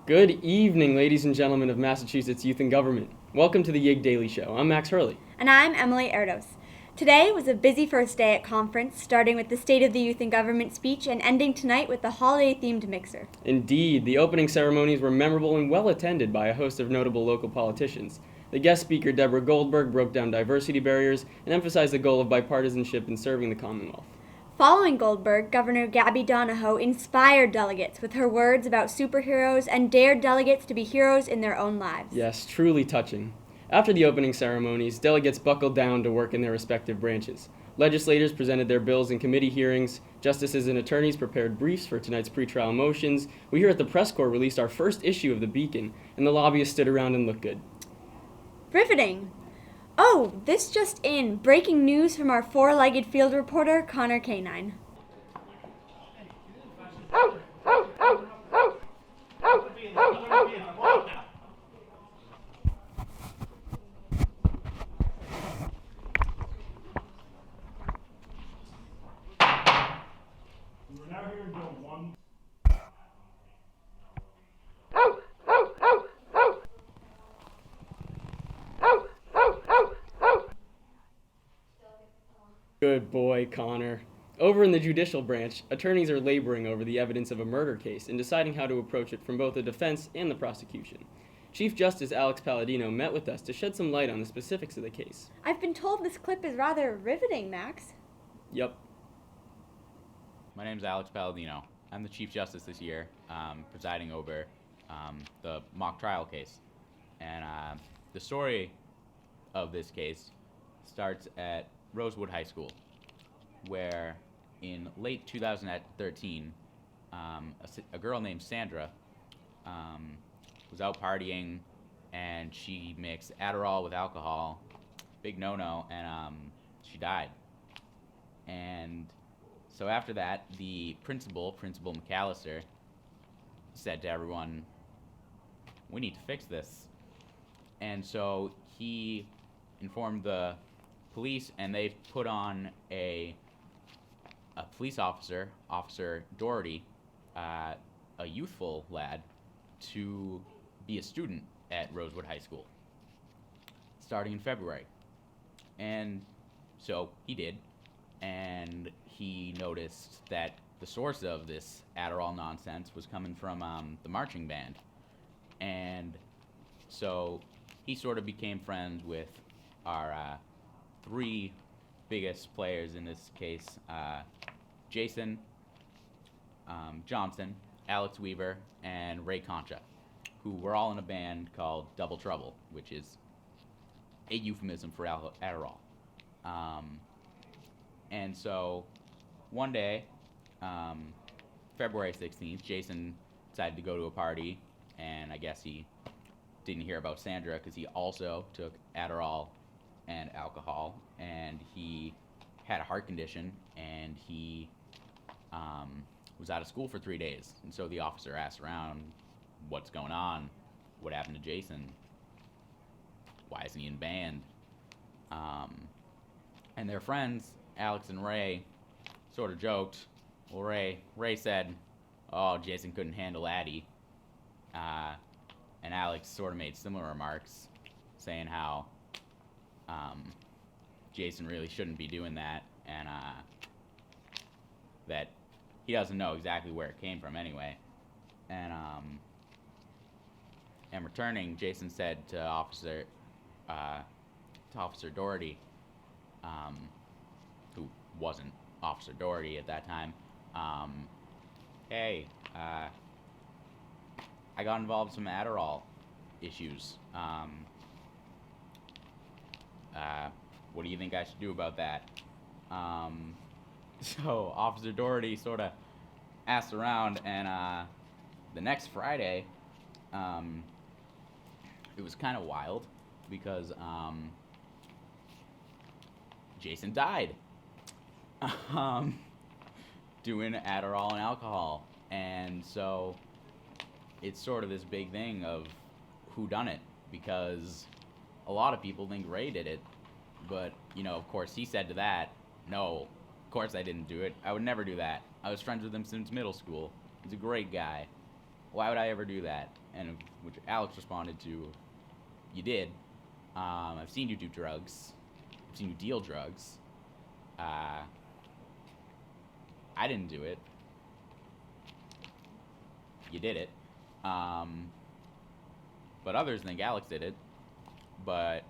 Good evening, ladies and gentlemen of Massachusetts Youth in Government. Welcome to the YIG Daily Show. I'm Max Hurley. And I'm Emily Erdos. Today was a busy first day at conference, starting with the State of the Youth in Government speech and ending tonight with the holiday-themed mixer. Indeed, the opening ceremonies were memorable and well attended by a host of notable local politicians. The guest speaker, Deborah Goldberg, broke down diversity barriers and emphasized the goal of bipartisanship in serving the Commonwealth. Following Goldberg, Governor Gabby Donahoe inspired delegates with her words about superheroes and dared delegates to be heroes in their own lives. Yes, truly touching. After the opening ceremonies, delegates buckled down to work in their respective branches. Legislators presented their bills in committee hearings. Justices and attorneys prepared briefs for tonight's pretrial motions. We here at the press corps released our first issue of the Beacon, and the lobbyists stood around and looked good. Riveting! Oh, this just in. Breaking news from our four-legged field reporter, Connor Canine. Good boy, Connor. Over in the judicial branch, attorneys are laboring over the evidence of a murder case and deciding how to approach it from both the defense and the prosecution. Chief Justice Alex Palladino met with us to shed some light on the specifics of the case. I've been told this clip is rather riveting, Max. Yep. My name is Alex Palladino. I'm the Chief Justice this year, presiding over the mock trial case. And the story of this case starts at Rosewood High School, where in late 2013, a girl named Sandra was out partying, and she mixed Adderall with alcohol, big no-no, and she died. And so after that, the Principal McAllister, said to everyone, we need to fix this. And so he informed the police, and they put on a police officer, Officer Doherty, a youthful lad, to be a student at Rosewood High School, starting in February. And so he did, and he noticed that the source of this Adderall nonsense was coming from the marching band. And so he sort of became friends with our three biggest players in this case, Jason Johnson, Alex Weaver, and Ray Concha, who were all in a band called Double Trouble, which is a euphemism for Adderall. And so one day, February 16th, Jason decided to go to a party, and I guess he didn't hear about Sandra because he also took Adderall and alcohol, and he had a heart condition, and he was out of school for 3 days. And so the officer asked around, what's going on? What happened to Jason? Why isn't he in band? And their friends, Alex and Ray, sort of joked. Well, Ray said, oh, Jason couldn't handle Addie. And Alex sort of made similar remarks, saying how Jason really shouldn't be doing that, and that he doesn't know exactly where it came from anyway. And returning, Jason said to Officer Doherty, who wasn't Officer Doherty at that time, hey, I got involved in some Adderall issues. What do you think I should do about that? So Officer Doherty sort of asked around, and the next Friday, it was kind of wild because Jason died doing Adderall and alcohol. And so it's sort of this big thing of who done it, because a lot of people think Ray did it, but, you know, of course he said to that, no, course I didn't do it. I would never do that. I was friends with him since middle school. He's a great guy. why would I ever do that? And which Alex responded to, you did. I've seen you do drugs. I've seen you deal drugs. I didn't do it. You did it. But others think Alex did it. But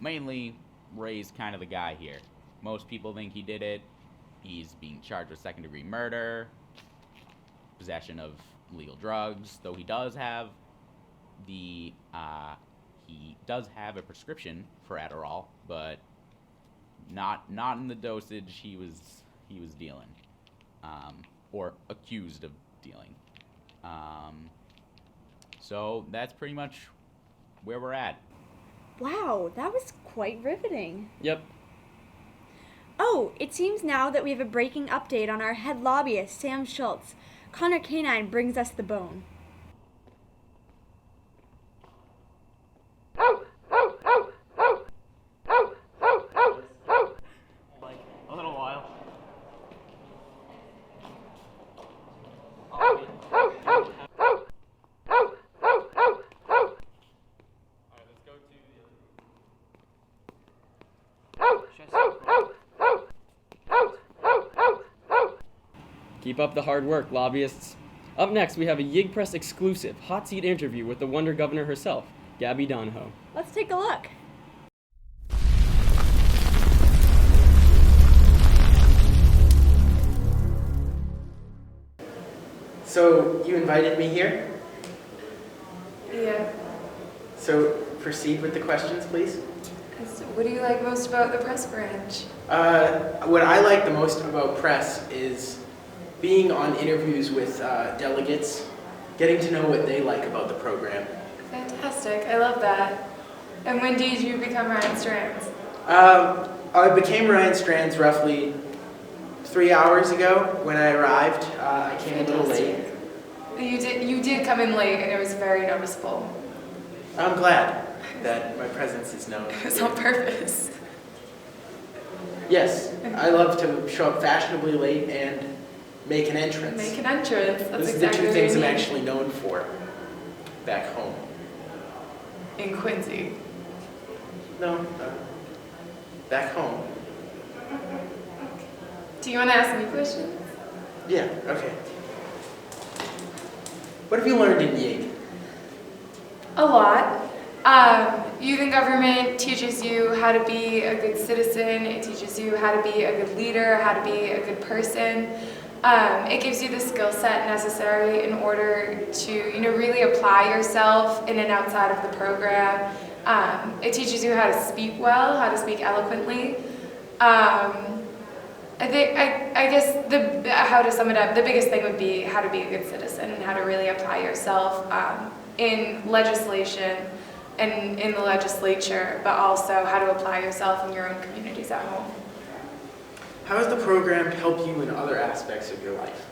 mainly, Ray's kind of the guy here. Most people think he did it. He's being charged with second-degree murder, possession of illegal drugs, though he does have a prescription for Adderall, but not in the dosage he was dealing, or accused of dealing. So that's pretty much where we're at. Wow, that was quite riveting. Yep. Oh, it seems now that we have a breaking update on our head lobbyist, Sam Schultz. Connor Canine brings us the bone. Like a little while. Keep up the hard work, lobbyists. Up next, we have a Yig Press exclusive hot seat interview with the Wonder Governor herself, Gabby Donahoe. Let's take a look. So you invited me here? Yeah. So proceed with the questions, please. So what do you like most about the press branch? What I like the most about press is being on interviews with delegates, getting to know what they like about the program. Fantastic. I love that. And when did you become Ryan Strands? I became Ryan Strands roughly 3 hours ago when I arrived. I came a little late. You did come in late, and it was very noticeable. I'm glad that my presence is known. It was on purpose. Yes, I love to show up fashionably late and make an entrance. Make an entrance. That's Those are exactly the two what things you I'm need. actually known for back home. In Quincy. No, back home. Do you want to ask me questions? Yeah, okay. What have you learned in Yig? A lot. Youth in government teaches you how to be a good citizen. It teaches you how to be a good leader, how to be a good person. It gives you the skill set necessary in order to, really apply yourself in and outside of the program. It teaches you how to speak well, how to speak eloquently. I guess how to sum it up, the biggest thing would be how to be a good citizen and how to really apply yourself in legislation and in the legislature, but also how to apply yourself in your own communities at home. How has the program helped you in other aspects of your life?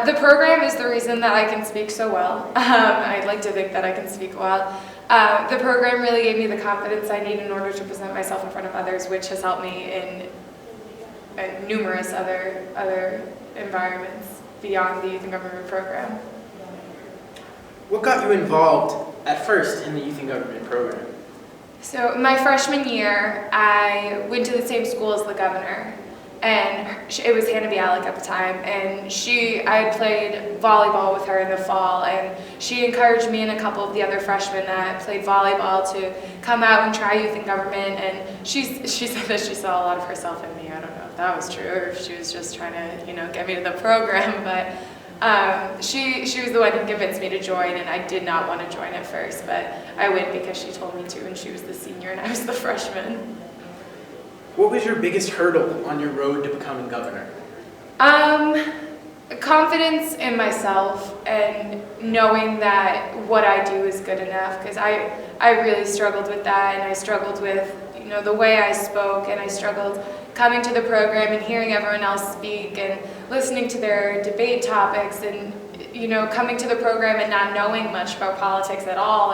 The program is the reason that I can speak so well. I'd like to think that I can speak well. The program really gave me the confidence I need in order to present myself in front of others, which has helped me in numerous other environments beyond the Youth in Government program. What got you involved at first in the Youth in Government program? So my freshman year, I went to the same school as the governor, and it was Hannah Bialik at the time, and I had played volleyball with her in the fall, and she encouraged me and a couple of the other freshmen that played volleyball to come out and try Youth in Government, and she said that she saw a lot of herself in me. I don't know if that was true or if she was just trying to, get me to the program, but she was the one who convinced me to join, and I did not want to join at first, but I went because she told me to, and she was the senior and I was the freshman. What was your biggest hurdle on your road to becoming governor? Confidence in myself and knowing that what I do is good enough, because I really struggled with that, and I struggled with the way I spoke, and I struggled coming to the program and hearing everyone else speak and listening to their debate topics, and coming to the program and not knowing much about politics at all,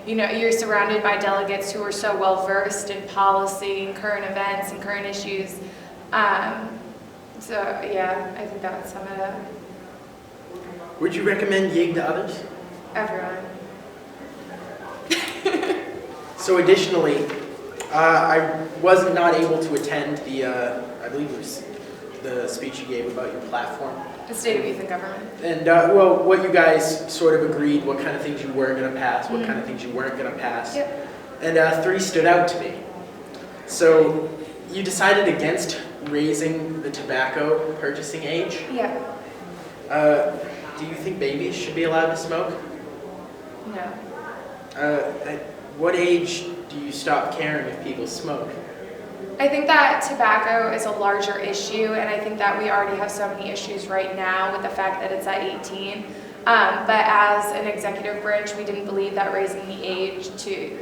and you're surrounded by delegates who are so well versed in policy and current events and current issues. So yeah, I think that would sum it up. Would you recommend YIG to others? Everyone. So additionally, I was not able to attend the, I believe it was the speech you gave about your platform. The State of Youth and Government. And, well, what you guys sort of agreed, what kind of things you were going to pass, what kind of things you weren't going to pass. Yep. And 3 stood out to me. So you decided against raising the tobacco purchasing age. Yeah. Do you think babies should be allowed to smoke? No. At what age do you stop caring if people smoke? I think that tobacco is a larger issue, and I think that we already have so many issues right now with the fact that it's at 18. But as an executive branch, we didn't believe that raising the age to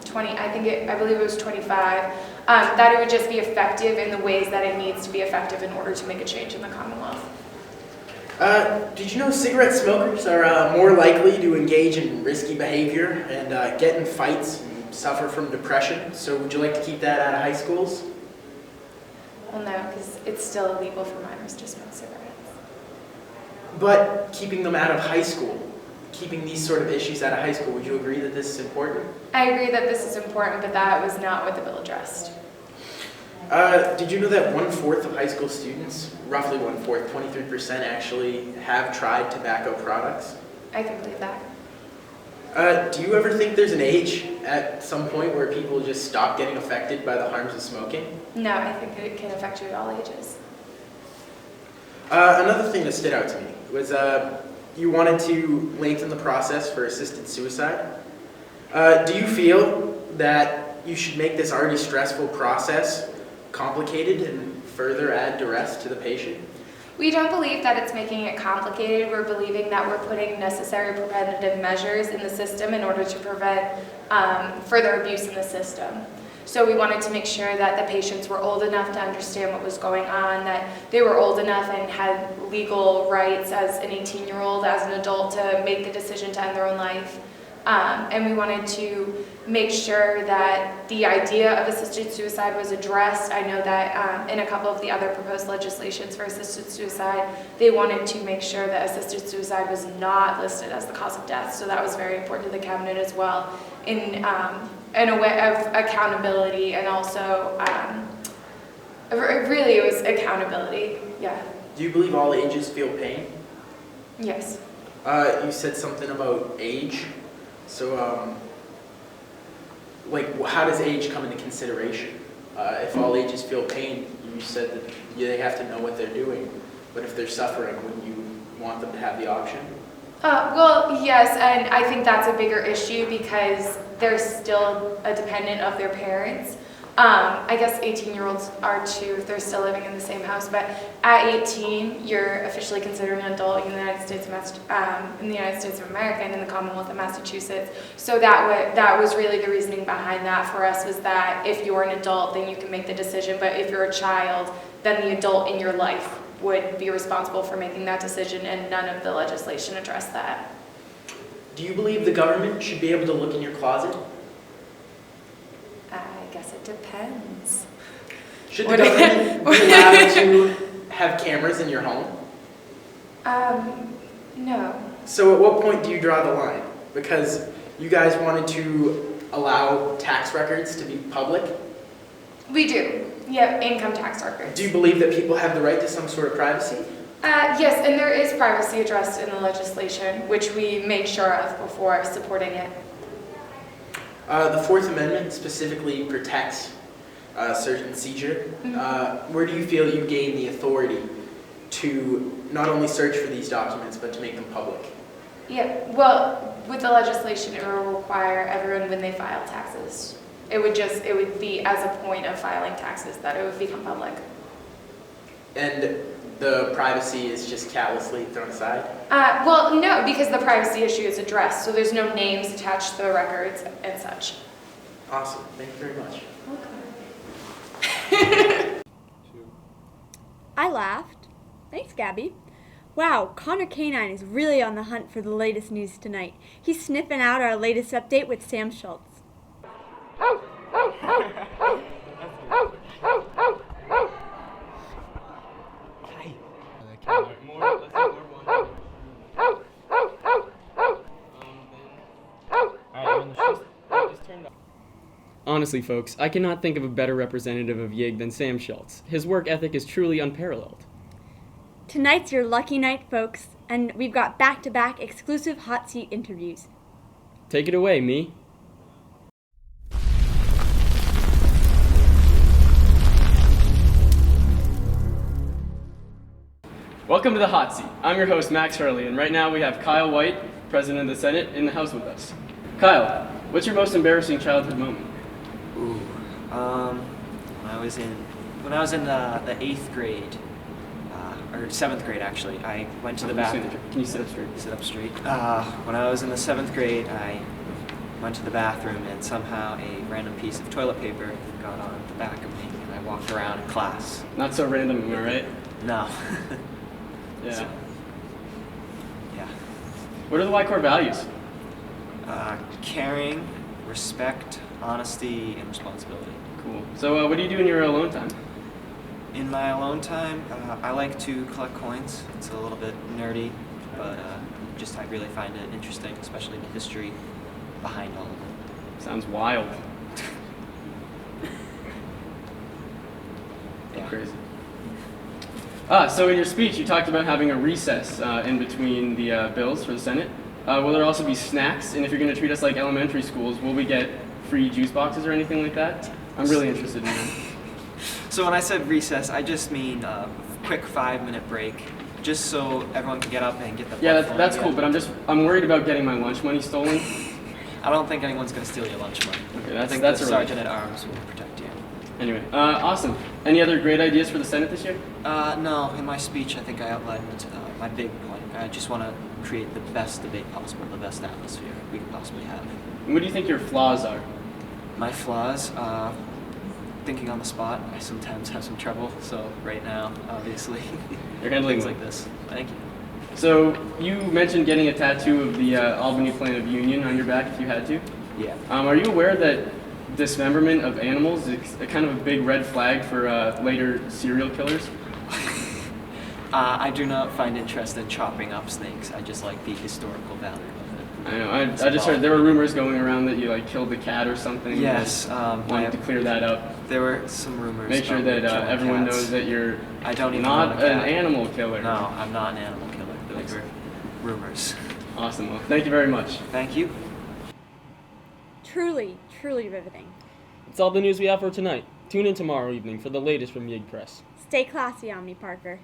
20, I believe it was 25, that it would just be effective in the ways that it needs to be effective in order to make a change in the Commonwealth. Did you know cigarette smokers are more likely to engage in risky behavior and get in fights and suffer from depression? So would you like to keep that out of high schools? Well, no, because it's still illegal for minors to smoke cigarettes. But keeping them out of high school, keeping these sort of issues out of high school, would you agree that this is important? I agree that this is important, but that was not what the bill addressed. Did you know that 1/4 of high school students, roughly 1/4, 23% actually have tried tobacco products? I can believe that. Do you ever think there's an age at some point where people just stop getting affected by the harms of smoking? No, I think it can affect you at all ages. Another thing that stood out to me was you wanted to lengthen the process for assisted suicide. Do you feel that you should make this already stressful process complicated and further add duress to the patient? We don't believe that it's making it complicated. We're believing that we're putting necessary preventative measures in the system in order to prevent further abuse in the system. So we wanted to make sure that the patients were old enough to understand what was going on, that they were old enough and had legal rights as an 18-year-old, as an adult, to make the decision to end their own life. And we wanted to make sure that the idea of assisted suicide was addressed. I know that in a couple of the other proposed legislations for assisted suicide, they wanted to make sure that assisted suicide was not listed as the cause of death. So that was very important to the cabinet as well, in a way of accountability, and also really it was accountability. Yeah. Do you believe all ages feel pain? Yes. You said something about age. So, how does age come into consideration? If all ages feel pain, you said that they have to know what they're doing. But if they're suffering, wouldn't you want them to have the option? Well, yes, and I think that's a bigger issue because they're still a dependent of their parents. I guess 18-year-olds are too if they're still living in the same house, but at 18, you're officially considered an adult in the United States of America and in the Commonwealth of Massachusetts. So that was really the reasoning behind that for us, was that if you're an adult, then you can make the decision, but if you're a child, then the adult in your life would be responsible for making that decision, and none of the legislation addressed that. Do you believe the government should be able to look in your closet? I guess it depends. Should the government be allowed to have cameras in your home? No. So at what point do you draw the line? Because you guys wanted to allow tax records to be public. We do. Yeah, income tax records. Do you believe that people have the right to some sort of privacy? Yes, and there is privacy addressed in the legislation, which we made sure of before supporting it. The Fourth Amendment specifically protects search and seizure. Where do you feel you gain the authority to not only search for these documents, but to make them public? Yeah, well, with the legislation, it will require everyone when they file taxes. It would be as a point of filing taxes that it would become public. And the privacy is just callously thrown aside? Well, no, because the privacy issue is addressed, so there's no names attached to the records and such. Awesome. Thank you very much. I laughed. Thanks, Gabby. Wow, Connor Canine is really on the hunt for the latest news tonight. He's sniffing out our latest update with Sam Schultz. Honestly, folks, I cannot think of a better representative of YIG than Sam Schultz. His work ethic is truly unparalleled. Tonight's your lucky night, folks, and we've got back-to-back exclusive hot seat interviews. Take it away, me. Welcome to the Hot Seat. I'm your host, Max Hurley, and right now we have Kyle White, President of the Senate, in the House with us. Kyle, what's your most embarrassing childhood moment? Ooh, when I was in the 8th grade, or 7th grade actually, I went to the bathroom. Can you sit up straight? Sit up straight. When I was in the 7th grade, I went to the bathroom and somehow a random piece of toilet paper got on the back of me and I walked around in class. Not so random, am I right? No. Yeah. So, yeah. What are the Y Core values? Caring, respect, honesty, and responsibility. Cool. So what do you do in your alone time? In my alone time, I like to collect coins. It's a little bit nerdy, but I really find it interesting, especially the history behind all of it. Sounds wild. Yeah. Crazy. So in your speech, you talked about having a recess in between the bills for the Senate. Will there also be snacks? And if you're going to treat us like elementary schools, will we get free juice boxes or anything like that? I'm really interested in that. So when I said recess, I just mean a quick 5-minute break, just so everyone can get up and get the blood Yeah, flowing that's cool, again. but I'm worried about getting my lunch money stolen. I don't think anyone's going to steal your lunch money. Okay, I think that's the a sergeant at arms will protect you. Anyway, awesome. Any other great ideas for the Senate this year? No, in my speech, I think I outlined my big point. I just want to create the best debate possible, the best atmosphere we can possibly have. And what do you think your flaws are? My flaws, thinking on the spot, I sometimes have some trouble, so right now, obviously, You're handling things well. like this. Thank you. So you mentioned getting a tattoo of the Albany Plan of Union on your back if you had to. Yeah. Are you aware that dismemberment of animals is a kind of a big red flag for later serial killers? I do not find interest in chopping up snakes. I just like the historical value of it. I know. I just heard there were rumors going around that you like killed the cat or something. Yes. Wanted to clear that up. There were some rumors. Make sure about that me killing everyone cats. knows that you're I don't even not own a an cat. animal killer. No, I'm not an animal killer. Those were rumors. Awesome. Well, thank you very much. Thank you. Truly, truly riveting. That's all the news we have for tonight. Tune in tomorrow evening for the latest from YIG Press. Stay classy, Omni Parker.